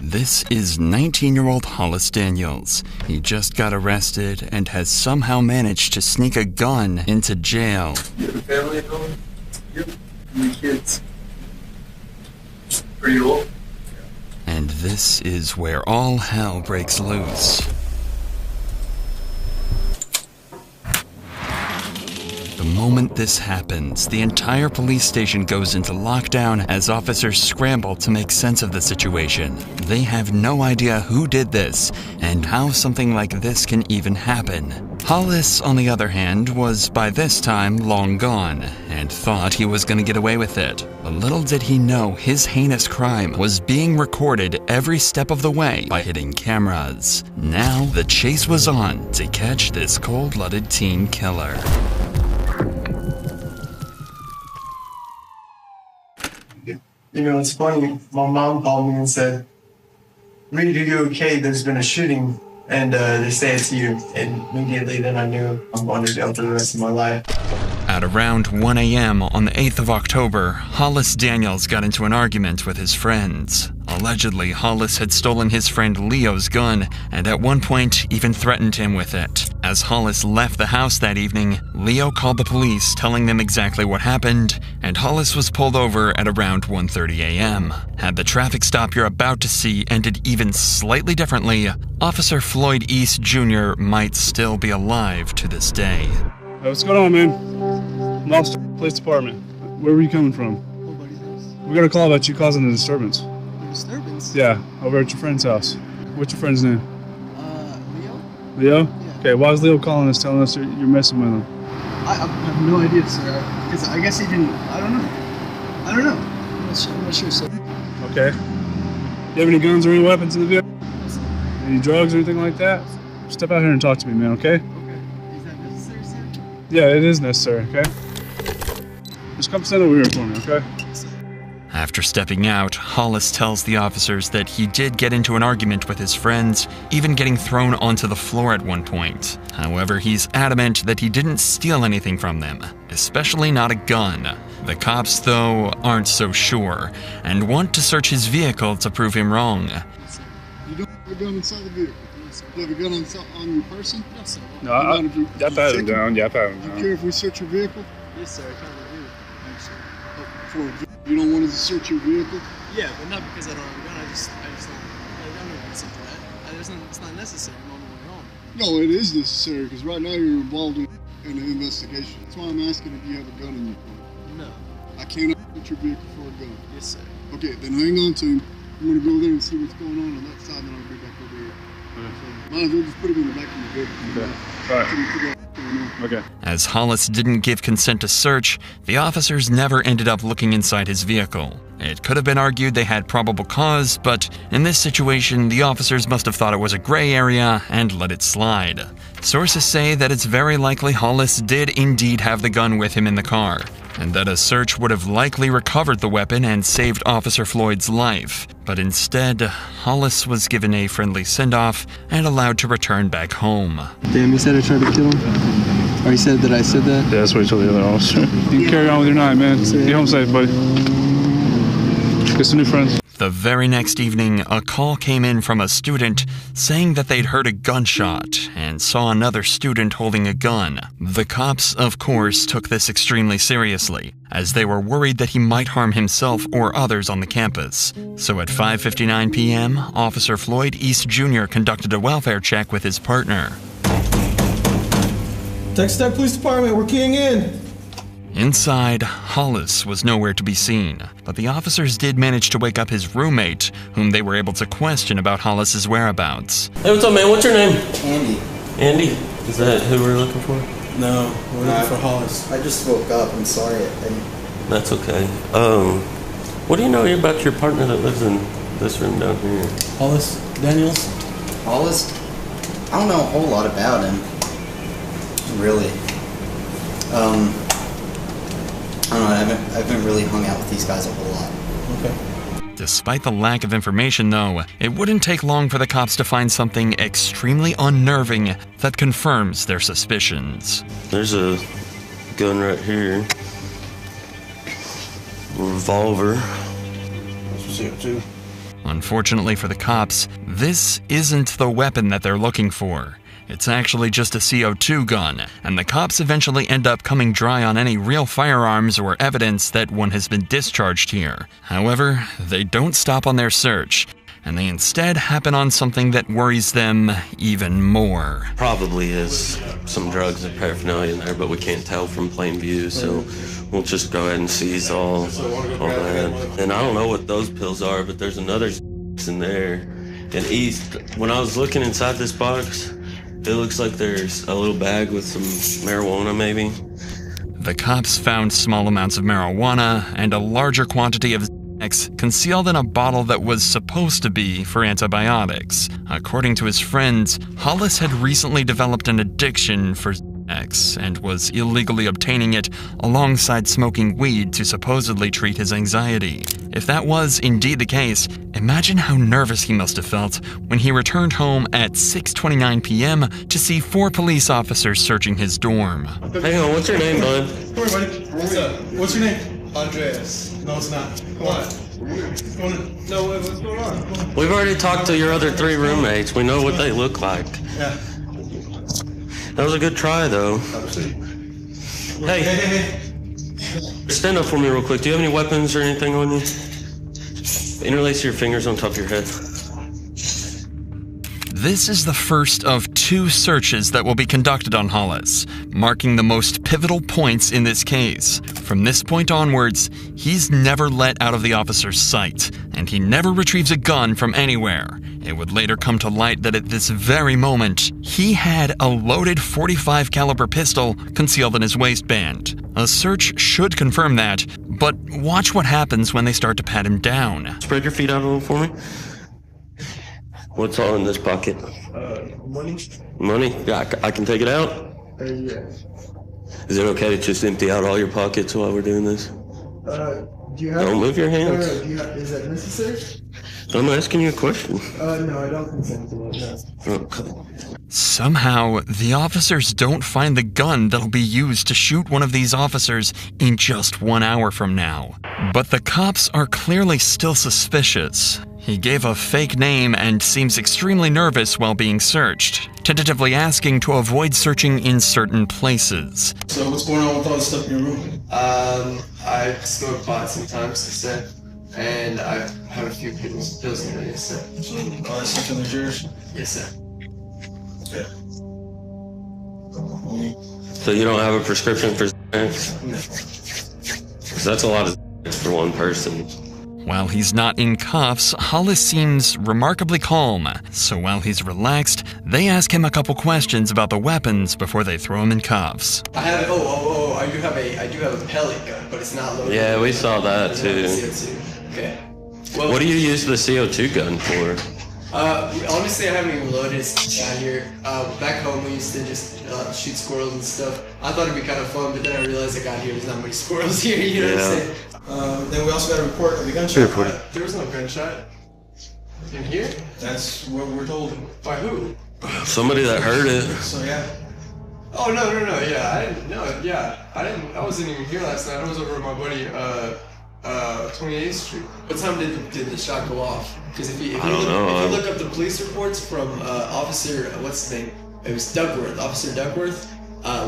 This is 19-year-old Hollis Daniels. He just got arrested and has somehow managed to sneak a gun into jail. You have a family at home? Yep. How many kids? Pretty old? And this is where all hell breaks loose. The moment this happens, the entire police station goes into lockdown as officers scramble to make sense of the situation. They have no idea who did this and how something like this can even happen. Hollis, on the other hand, was by this time long gone and thought he was going to get away with it. But little did he know his heinous crime was being recorded every step of the way by hidden cameras. Now the chase was on to catch this cold-blooded teen killer. You know, it's funny, my mom called me and said, "Reed, are you okay? There's been a shooting, and they say it's you." And immediately then I knew I'm going to jail for the rest of my life. At around 1 a.m. on the 8th of October, Hollis Daniels got into an argument with his friends. Allegedly, Hollis had stolen his friend Leo's gun and at one point even threatened him with it. As Hollis left the house that evening, Leo called the police telling them exactly what happened, and Hollis was pulled over at around 1:30 a.m. Had the traffic stop you're about to see ended even slightly differently, Officer Floyd East Jr. might still be alive to this day. Hey, what's going on, man? Lost Police Department. Where were you coming from? Nobody's house. We got a call about you causing a disturbance. Disturbance? Yeah, over at your friend's house. What's your friend's name? Leo? Leo? Yeah. Okay, why is Leo calling us telling us you're messing with him? I have no idea, sir. Because I guess he didn't. I don't know. I'm not sure, sir. Okay. You have any guns or any weapons in the vehicle? Any drugs or anything like that? Step out here and talk to me, man, okay? Okay. Is that necessary, sir? Yeah, it is necessary, okay? Just come stand over here for me, okay? After stepping out, Hollis tells the officers that he did get into an argument with his friends, even getting thrown onto the floor at one point. However, he's adamant that he didn't steal anything from them, especially not a gun. The cops, though, aren't so sure, and want to search his vehicle to prove him wrong. You don't have a gun inside the vehicle? You have a gun on your person? No, sir. No, I pat him down. Yeah, I pat him Do you down. care if we search your vehicle? Yes, sir. I kind of do. For you don't want us to search your vehicle? Yeah, but not because I don't have a gun. I just don't. I don't know what's up to that. It's not necessary. I'm on my way home. No, it is necessary because right now you're involved in an investigation. That's why I'm asking if you have a gun in your car. No. I cannot search your vehicle for a gun. Yes, sir. Okay, then hang on to him. I'm going to go there and see what's going on that side, and I'll be back over here. So, might as well just put him in the back of the vehicle. Okay. All right. Until we figure out what's going on. Okay. As Hollis didn't give consent to search, the officers never ended up looking inside his vehicle. It could have been argued they had probable cause, but in this situation, the officers must have thought it was a gray area and let it slide. Sources say that it's very likely Hollis did indeed have the gun with him in the car, and that a search would have likely recovered the weapon and saved Officer Floyd's life. But instead, Hollis was given a friendly send-off and allowed to return back home. Damn, you said I tried to kill him? Or you said that I said that? Yeah, that's what he told the other officer. You can carry on with your night, man. Get home safe, buddy. Get some new friends. The very next evening, a call came in from a student saying that they'd heard a gunshot and saw another student holding a gun. The cops, of course, took this extremely seriously, as they were worried that he might harm himself or others on the campus. So at 5:59 p.m., Officer Floyd East Jr. conducted a welfare check with his partner. Texas Tech Police Department, we're keying in. Inside, Hollis was nowhere to be seen, but the officers did manage to wake up his roommate, whom they were able to question about Hollis's whereabouts. Hey, what's up, man? What's your name? Andy. Andy? Is that who we're looking for? No, we're looking for Hollis. I just woke up. I'm sorry. That's okay. What do you know about your partner that lives in this room down here? Hollis Daniels? Hollis? I don't know a whole lot about him. Really. I don't know, I haven't really hung out with these guys a whole lot. Okay. Despite the lack of information, though, it wouldn't take long for the cops to find something extremely unnerving that confirms their suspicions. There's a gun right here. Revolver. CO2. Unfortunately for the cops, this isn't the weapon that they're looking for. It's actually just a CO2 gun, and the cops eventually end up coming dry on any real firearms or evidence that one has been discharged here. However, they don't stop on their search, and they instead happen on something that worries them even more. Probably is some drugs and paraphernalia in there, but we can't tell from plain view, so we'll just go ahead and seize all that. And I don't know what those pills are, but there's another in there. And when I was looking inside this box, it looks like there's a little bag with some marijuana, maybe. The cops found small amounts of marijuana and a larger quantity of Xanax concealed in a bottle that was supposed to be for antibiotics. According to his friends, Hollis had recently developed an addiction for Xanax and was illegally obtaining it alongside smoking weed to supposedly treat his anxiety. If that was indeed the case, imagine how nervous he must have felt when he returned home at 6:29 p.m. to see 4 police officers searching his dorm. Hang on, what's your name, bud? Come here, buddy. What's up? What's your name? Andreas. No, it's not. Come on. No, what's going on? We've already talked to your other 3 roommates. We know what they look like. Yeah. That was a good try, though. Hey, stand up for me real quick. Do you have any weapons or anything on you? Interlace your fingers on top of your head. This is the first of 2 searches that will be conducted on Hollis, marking the most pivotal points in this case. From this point onwards, he's never let out of the officer's sight, and he never retrieves a gun from anywhere. It would later come to light that at this very moment, he had a loaded .45 caliber pistol concealed in his waistband. A search should confirm that, but watch what happens when they start to pat him down. Spread your feet out a little for me. What's all in this pocket? Money? Money? Yeah, I can take it out? Yeah. Is it okay to just empty out all your pockets while we're doing this? Do you have... Don't move your hands. No, do you have... Is that necessary? I'm asking you a question. No, I don't consent to it, no. Okay. Somehow, the officers don't find the gun that'll be used to shoot one of these officers in just 1 hour from now. But the cops are clearly still suspicious. He gave a fake name and seems extremely nervous while being searched, tentatively asking to avoid searching in certain places. So what's going on with all the stuff in your room? I smoke pot sometimes, they said, and I have a few pills in there, yes, sir. All that stuff in there's yours? Yes, sir. Yeah. So you don't have a prescription for Xanax? No. 'Cause that's a lot of Xanax for one person. While he's not in cuffs, Hollis seems remarkably calm. So while he's relaxed, they ask him a couple questions about the weapons before they throw him in cuffs. I have I do have a pellet gun, but it's not loaded. Yeah, we saw that too. CO2. Okay. Well, What do you use the CO2 gun for? Honestly, I haven't even loaded it down here. Back home, we used to just shoot squirrels and stuff. I thought it'd be kind of fun, but then I realized I got here, there's not many squirrels here, you know what I'm saying? Then we also got a report of a gunshot. There was no gunshot. In here? That's what we're told. By who? Somebody that heard it. So yeah. Oh, no, yeah, I wasn't even here last night. I was over at my buddy, 28th Street. What time did the shot go off? Because if you look up the police reports from Officer, what's his name? It was Duckworth, Officer Duckworth.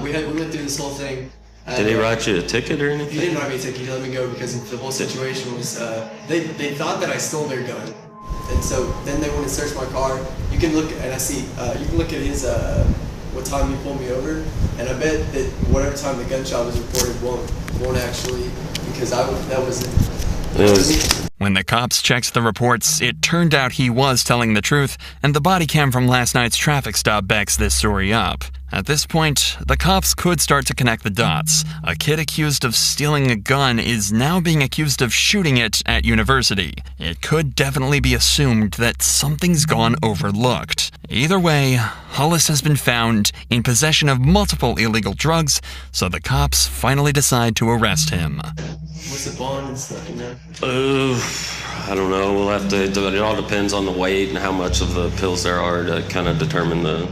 We went through this whole thing. Did he write you a ticket or anything? He didn't write me a ticket. He let me go because the whole situation was they thought that I stole their gun, and so then they went and searched my car. You can look and I see you can look at his what time he pulled me over, and I bet that whatever time the gunshot was reported won't actually, because that wasn't. When the cops checked the reports, it turned out he was telling the truth, and the body cam from last night's traffic stop backs this story up. At this point, the cops could start to connect the dots. A kid accused of stealing a gun is now being accused of shooting it at university. It could definitely be assumed that something's gone overlooked. Either way, Hollis has been found in possession of multiple illegal drugs, so the cops finally decide to arrest him. What's the bond and stuff, you know? I don't know. We'll have to. It all depends on the weight and how much of the pills there are to kind of determine the.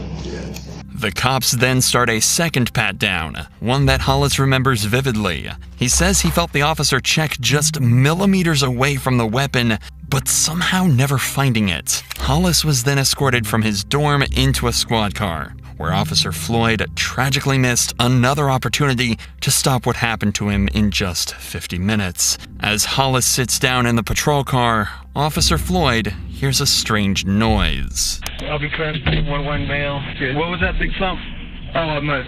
The cops then start a second pat-down, one that Hollis remembers vividly. He says he felt the officer check just millimeters away from the weapon, but somehow never finding it. Hollis was then escorted from his dorm into a squad car, where Officer Floyd tragically missed another opportunity to stop what happened to him in just 50 minutes. As Hollis sits down in the patrol car, Officer Floyd hears a strange noise. I'll be transporting 1-1 male. What was that big thump? Oh, my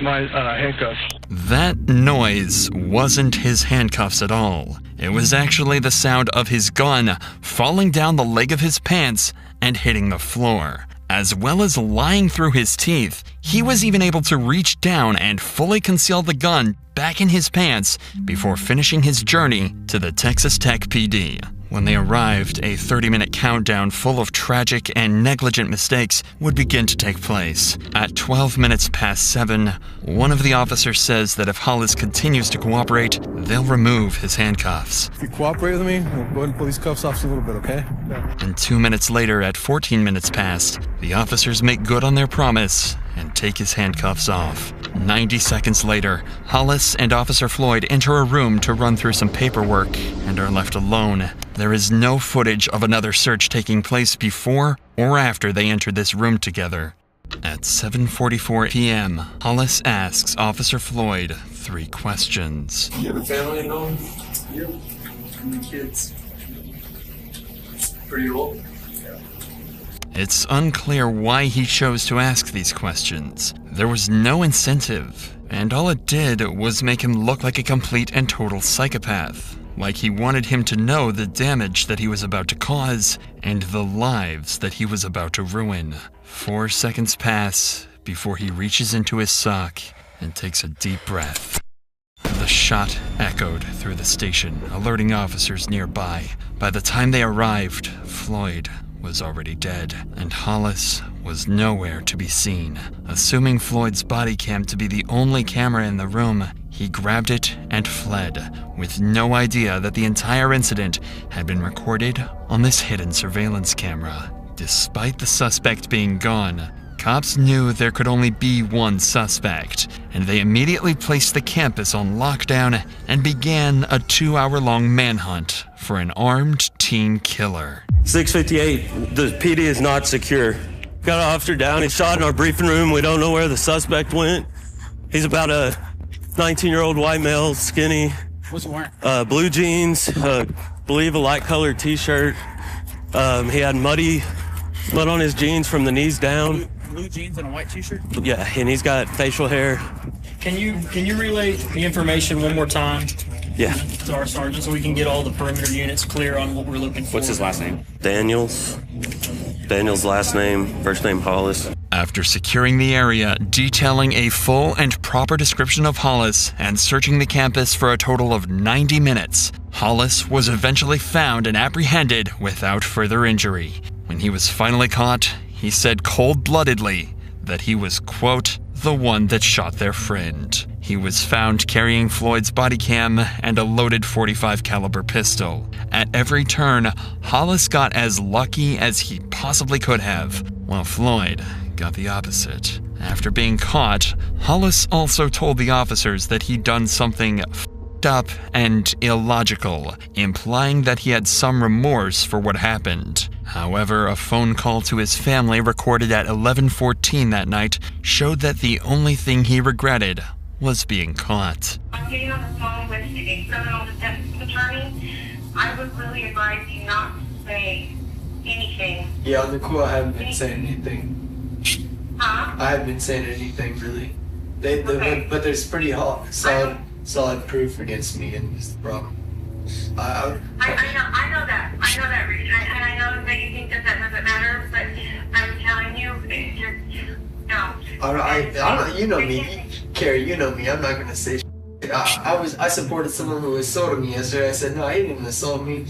handcuffs. That noise wasn't his handcuffs at all. It was actually the sound of his gun falling down the leg of his pants and hitting the floor. As well as lying through his teeth, he was even able to reach down and fully conceal the gun back in his pants before finishing his journey to the Texas Tech PD. When they arrived, a 30-minute countdown full of tragic and negligent mistakes would begin to take place. At 12 minutes past 7, one of the officers says that if Hollis continues to cooperate, they'll remove his handcuffs. If you cooperate with me, we'll go ahead and pull these cuffs off a little bit, okay? And 2 minutes later, at 14 minutes past, the officers make good on their promise and take his handcuffs off. 90 seconds later, Hollis and Officer Floyd enter a room to run through some paperwork and are left alone. There is no footage of another search taking place before or after they entered this room together. At 7:44 p.m., Hollis asks Officer Floyd 3 questions. You have a family at home? Yep. And the kids. Pretty old. It's unclear why he chose to ask these questions. There was no incentive, and all it did was make him look like a complete and total psychopath. Like he wanted him to know the damage that he was about to cause and the lives that he was about to ruin. 4 seconds pass before he reaches into his sock and takes a deep breath. The shot echoed through the station, alerting officers nearby. By the time they arrived, Floyd was already dead, and Hollis was nowhere to be seen. Assuming Floyd's body cam to be the only camera in the room, he grabbed it and fled, with no idea that the entire incident had been recorded on this hidden surveillance camera. Despite the suspect being gone, cops knew there could only be one suspect, and they immediately placed the campus on lockdown and began a 2-hour-long manhunt for an armed teen killer. 658, the PD is not secure. Got an officer down, he's shot in our briefing room. We don't know where the suspect went. He's about a 19-year-old white male, skinny. What's he wearing? Blue jeans, believe a light-colored t-shirt. He had mud on his jeans from the knees down. Blue jeans and a white t-shirt? Yeah, and he's got facial hair. Can you relay the information one more time? Yeah. To our sergeant so we can get all the perimeter units clear on what we're looking for. What's his last name? Daniels. Daniel's last name, first name Hollis. After securing the area, detailing a full and proper description of Hollis, and searching the campus for a total of 90 minutes, Hollis was eventually found and apprehended without further injury. When he was finally caught, he said cold-bloodedly that he was, quote, the one that shot their friend. He was found carrying Floyd's body cam and a loaded .45 caliber pistol. At every turn, Hollis got as lucky as he possibly could have, while Floyd got the opposite. After being caught, Hollis also told the officers that he'd done something f***ed up and illogical, implying that he had some remorse for what happened. However, a phone call to his family recorded at 11:14 that night showed that the only thing he regretted was being caught. I'm getting on the phone with a criminal defense attorney. I would really advise you not to say anything. Yeah, on the cool, I haven't been saying anything. Huh? I haven't been saying anything really. Okay. But there's pretty solid proof against me, and it's the problem. I know that. I know that, Reed. And I know that you think that doesn't matter, but I'm telling you, it's just, no. I don't, you know me, Carrie, you know me, I'm not gonna say shit. I supported someone who assaulted me yesterday. I said, no, he didn't even assault me.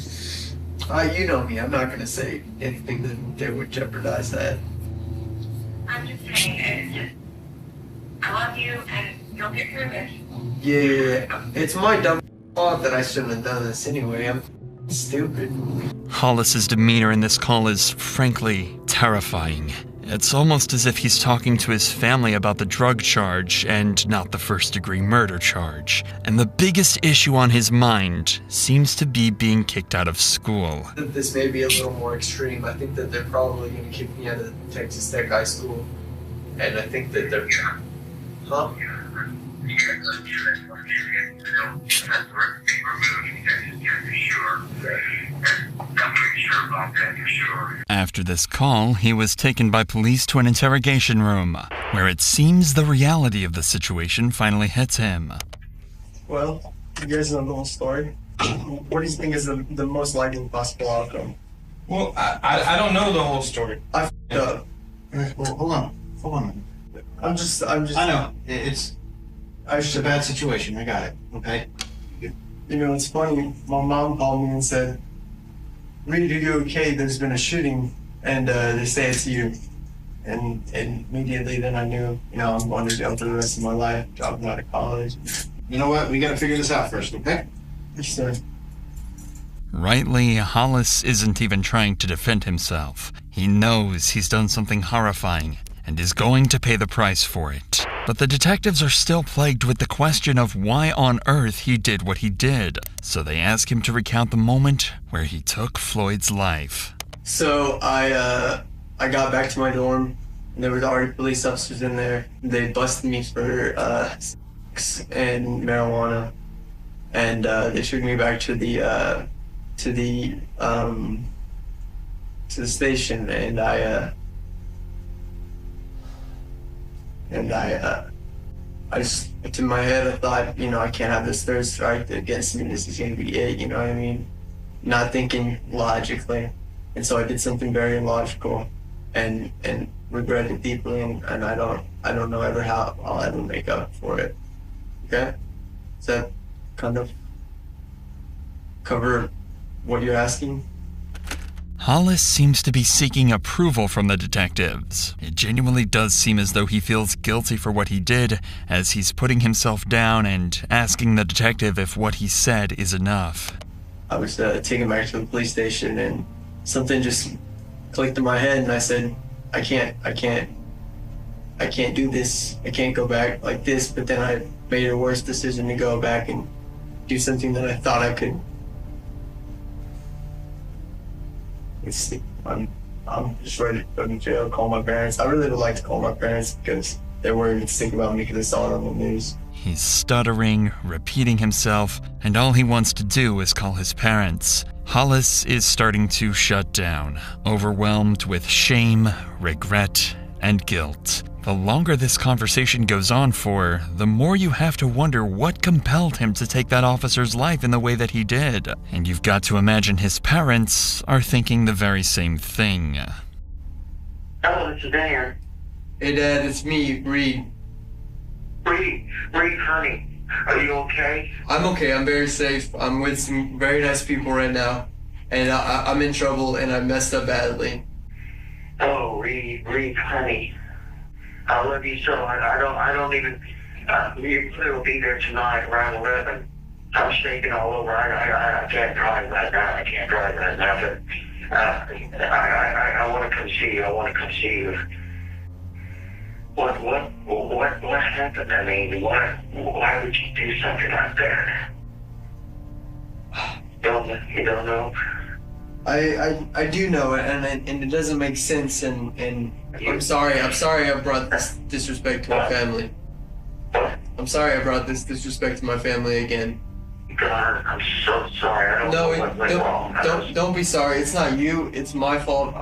You know me, I'm not gonna say anything that would jeopardize that. I'm just saying, it's just, I love you, and you'll get through this. Yeah, it's my dumb fault that I shouldn't have done this anyway. I'm stupid. Hollis's demeanor in this call is frankly terrifying. It's almost as if he's talking to his family about the drug charge and not the first-degree murder charge. And the biggest issue on his mind seems to be being kicked out of school. This may be a little more extreme. I think that they're probably going to kick me out of Texas Tech High School. And I think that they're... Huh? After this call, he was taken by police to an interrogation room, where it seems the reality of the situation finally hits him. Well, you guys know the whole story. What do you think is the most likely possible outcome? Well, I don't know the whole story. I f***ed up. Well, hold on. I'm just. I know it's a bad situation. I got it. Okay. You know, it's funny. My mom called me and said, "Reed, are you okay? There's been a shooting, and they say it's you." And immediately then I knew, you know, I'm going to jail for the rest of my life, dropping out of college. You know what? We got to figure this out first, okay? Yes, sir. Rightly, Hollis isn't even trying to defend himself. He knows he's done something horrifying and is going to pay the price for it. But the detectives are still plagued with the question of why on earth he did what he did. So they ask him to recount the moment where he took Floyd's life. So I got back to my dorm, and there was already police officers in there. They busted me for sex and marijuana, and they took me back to the station, and I just, in my head, I thought, you know, I can't have this third strike against me. This is gonna be it, you know what I mean? Not thinking logically, and so I did something very illogical, and regret it deeply, and I don't know ever how I'll ever make up for it. Okay, does that kind of cover what you're asking? Hollis seems to be seeking approval from the detectives. It genuinely does seem as though he feels guilty for what he did, as he's putting himself down and asking the detective if what he said is enough. I was taken back to the police station, and something just clicked in my head, and I said, I can't do this. I can't go back like this. But then I made a worse decision to go back and do something that I thought I could. I'm just ready to go to jail, call my parents. I really would like to call my parents because they're worried and sick about me because they saw it on the news. He's stuttering, repeating himself, and all he wants to do is call his parents. Hollis is starting to shut down, overwhelmed with shame, regret, and guilt. The longer this conversation goes on for, the more you have to wonder what compelled him to take that officer's life in the way that he did. And you've got to imagine his parents are thinking the very same thing. Hello, this is Dan. Hey, Dad, it's me, Reed. Reed, honey, are you okay? I'm okay. I'm very safe. I'm with some very nice people right now, and I'm in trouble, and I messed up badly. Oh, Reed, honey, I love you so much. I don't even. You'll be there tonight around 11. I'm shaking all over. I can't drive right now. But I want to come see you. What happened? I mean, why would you do something like that? You don't know? I do know it, and it doesn't make sense, and I'm sorry I brought this disrespect to my family. I'm sorry I brought this disrespect to my family again. God, I'm so sorry. I don't know what went wrong. Don't be sorry. It's not you. It's my fault.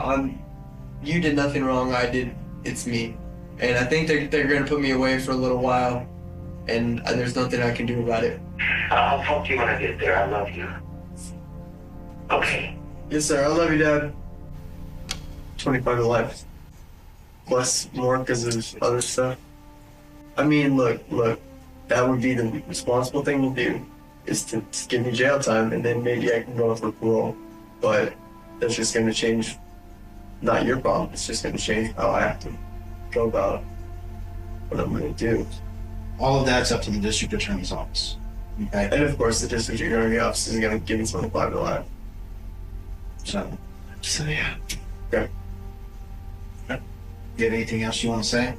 You did nothing wrong. I did. It's me. And I think they're gonna put me away for a little while, and there's nothing I can do about it. I'll talk to you when I get there. I love you. Okay. Yes, sir. I love you, Dad. 25 to life. Plus more because of other stuff. I mean, look. That would be the responsible thing to do, is to give me jail time, and then maybe I can go for parole. But that's just gonna change. Not your problem. It's just gonna change how I have to go about what I'm going to do. All of that's up to the district attorney's office. Okay? And of course, the district attorney's office is going to give me 25 to life. So yeah. Okay. you have anything else you want to say?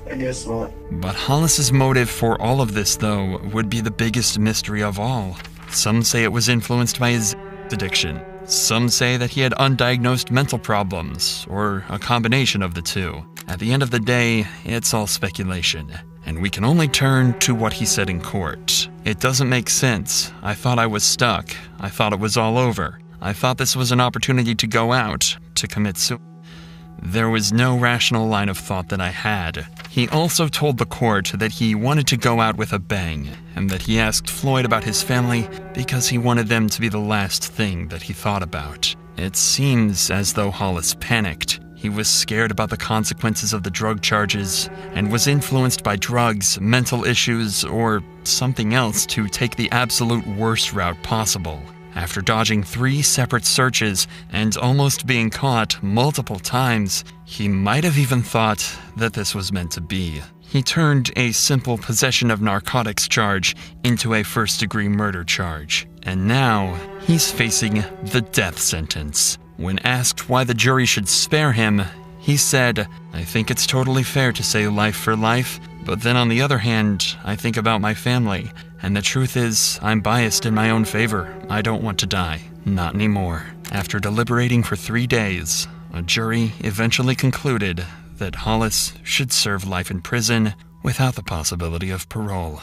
I guess not. But Hollis's motive for all of this, though, would be the biggest mystery of all. Some say it was influenced by his addiction. Some say that he had undiagnosed mental problems, or a combination of the two. At the end of the day, it's all speculation, and we can only turn to what he said in court. It doesn't make sense. I thought I was stuck. I thought it was all over. I thought this was an opportunity to go out, to commit suicide. There was no rational line of thought that I had. He also told the court that he wanted to go out with a bang, and that he asked Floyd about his family because he wanted them to be the last thing that he thought about. It seems as though Hollis panicked. He was scared about the consequences of the drug charges, and was influenced by drugs, mental issues, or something else to take the absolute worst route possible. After dodging 3 separate searches and almost being caught multiple times, he might have even thought that this was meant to be. He turned a simple possession of narcotics charge into a first-degree murder charge, and now he's facing the death sentence. When asked why the jury should spare him, he said, "I think it's totally fair to say life for life, but then on the other hand, I think about my family. And the truth is, I'm biased in my own favor. I don't want to die. Not anymore." After deliberating for 3 days, a jury eventually concluded that Hollis should serve life in prison without the possibility of parole.